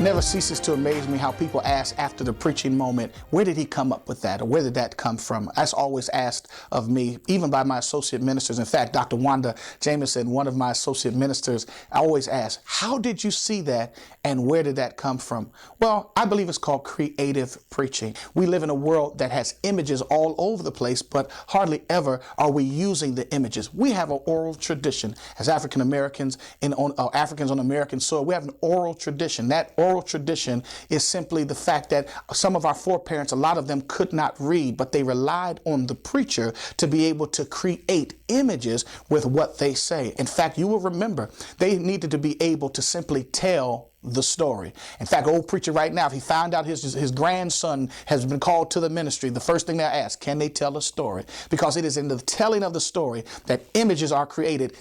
never ceases to amaze me how people ask after the preaching moment, where did he come up with that? Or where did that come from? That's always asked of me, even by my associate ministers. In fact, Dr. Wanda Jameson, one of my associate ministers, I always ask, how did you see that and where did that come from? Well, I believe it's called creative preaching. We live in a world that has images all over the place, but hardly ever are we using the images. We have an oral tradition as African Americans Africans on American soil. We have an oral tradition. That oral tradition is simply the fact that some of our foreparents, a lot of them could not read, but they relied on the preacher to be able to create images with what they say. In fact, you will remember they needed to be able to simply tell the story. In fact, old preacher right now, if he found out his grandson has been called to the ministry, the first thing they ask, can they tell a story? Because it is in the telling of the story that images are created.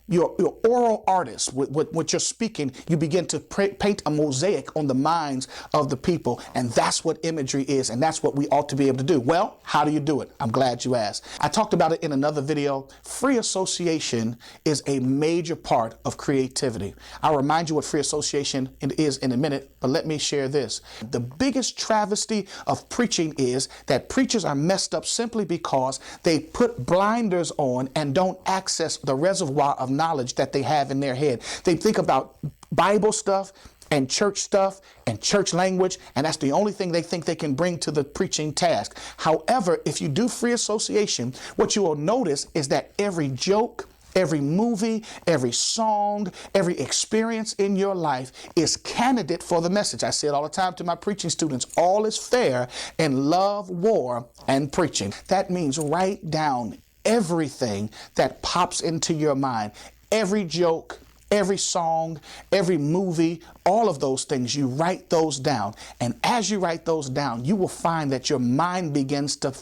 Your oral artist, with what you're speaking, you begin to paint a mosaic on the minds of the people. And that's what imagery is. And that's what we ought to be able to do. Well, how do you do it? I'm glad you asked. I talked about it in another video. Free association is a major part of creativity. I'll remind you what free association is in a minute, but let me share this. The biggest travesty of preaching is that preachers are messed up simply because they put blinders on and don't access the reservoir of knowledge that they have in their head. They think about Bible stuff and church language, and that's the only thing they think they can bring to the preaching task. However, if you do free association, what you will notice is that every joke, every movie, every song, every experience in your life is candidate for the message. I say it all the time to my preaching students, all is fair in love, war, and preaching. That means write down everything that pops into your mind, every joke, every song, every movie, all of those things, you write those down. And as you write those down, you will find that your mind begins to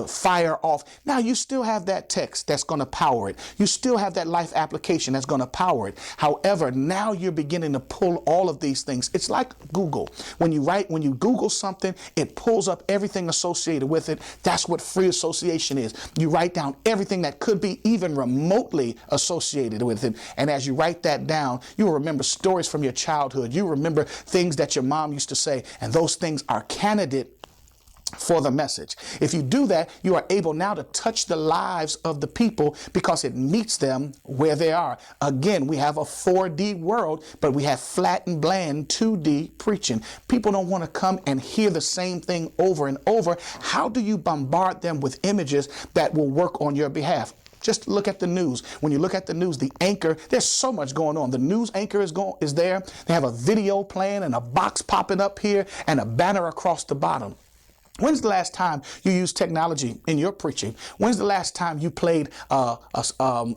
fire off. Now, you still have that text that's going to power it. You still have that life application that's going to power it. However, now you're beginning to pull all of these things. It's like Google. When you Google something, it pulls up everything associated with it. That's what free association is. You write down everything that could be even remotely associated with it. And as you write that down, you will remember stories from your childhood. You remember things that your mom used to say, and those things are candidate for the message. If you do that, you are able now to touch the lives of the people because it meets them where they are. Again, we have a 4D world, but we have flat and bland 2D preaching. People don't want to come and hear the same thing over and over. How do you bombard them with images that will work on your behalf? Just look at the news. When you look at the news, the anchor, there's so much going on. The news anchor is there. They have a video playing and a box popping up here and a banner across the bottom. When's the last time you used technology in your preaching? When's the last time you played a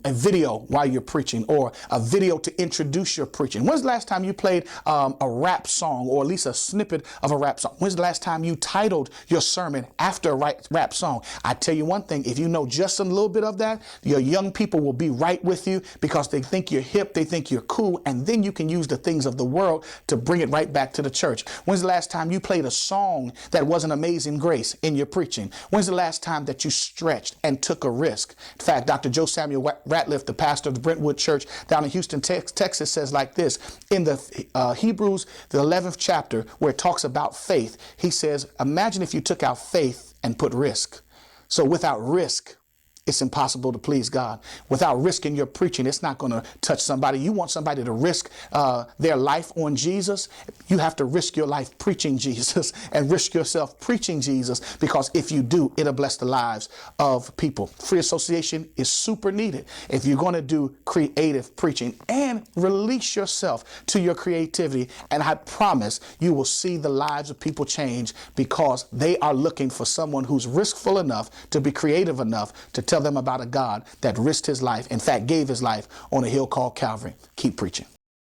video while you're preaching, or a video to introduce your preaching? When's the last time you played a rap song, or at least a snippet of a rap song? When's the last time you titled your sermon after a rap song? I tell you one thing, if you know just a little bit of that, your young people will be right with you because they think you're hip, they think you're cool, and then you can use the things of the world to bring it right back to the church. When's the last time you played a song that wasn't Amazing Grace in your preaching? When's the last time that you stretched and took a risk? In fact, Dr. Joe Samuel Ratliff, the pastor of the Brentwood Church down in Houston, Texas, says like this in the Hebrews, the 11th chapter, where it talks about faith. He says, imagine if you took out faith and put risk. So without risk, it's impossible to please God. Without risking your preaching, it's not going to touch somebody. You want somebody to risk their life on Jesus, you have to risk your life preaching Jesus and risk yourself preaching Jesus, because if you do, it'll bless the lives of people. Free association is super needed if you're going to do creative preaching, and release yourself to your creativity. And I promise you will see the lives of people change, because they are looking for someone who's riskful enough to be creative enough to tell them about a God that risked his life, in fact, gave his life on a hill called Calvary. Keep preaching.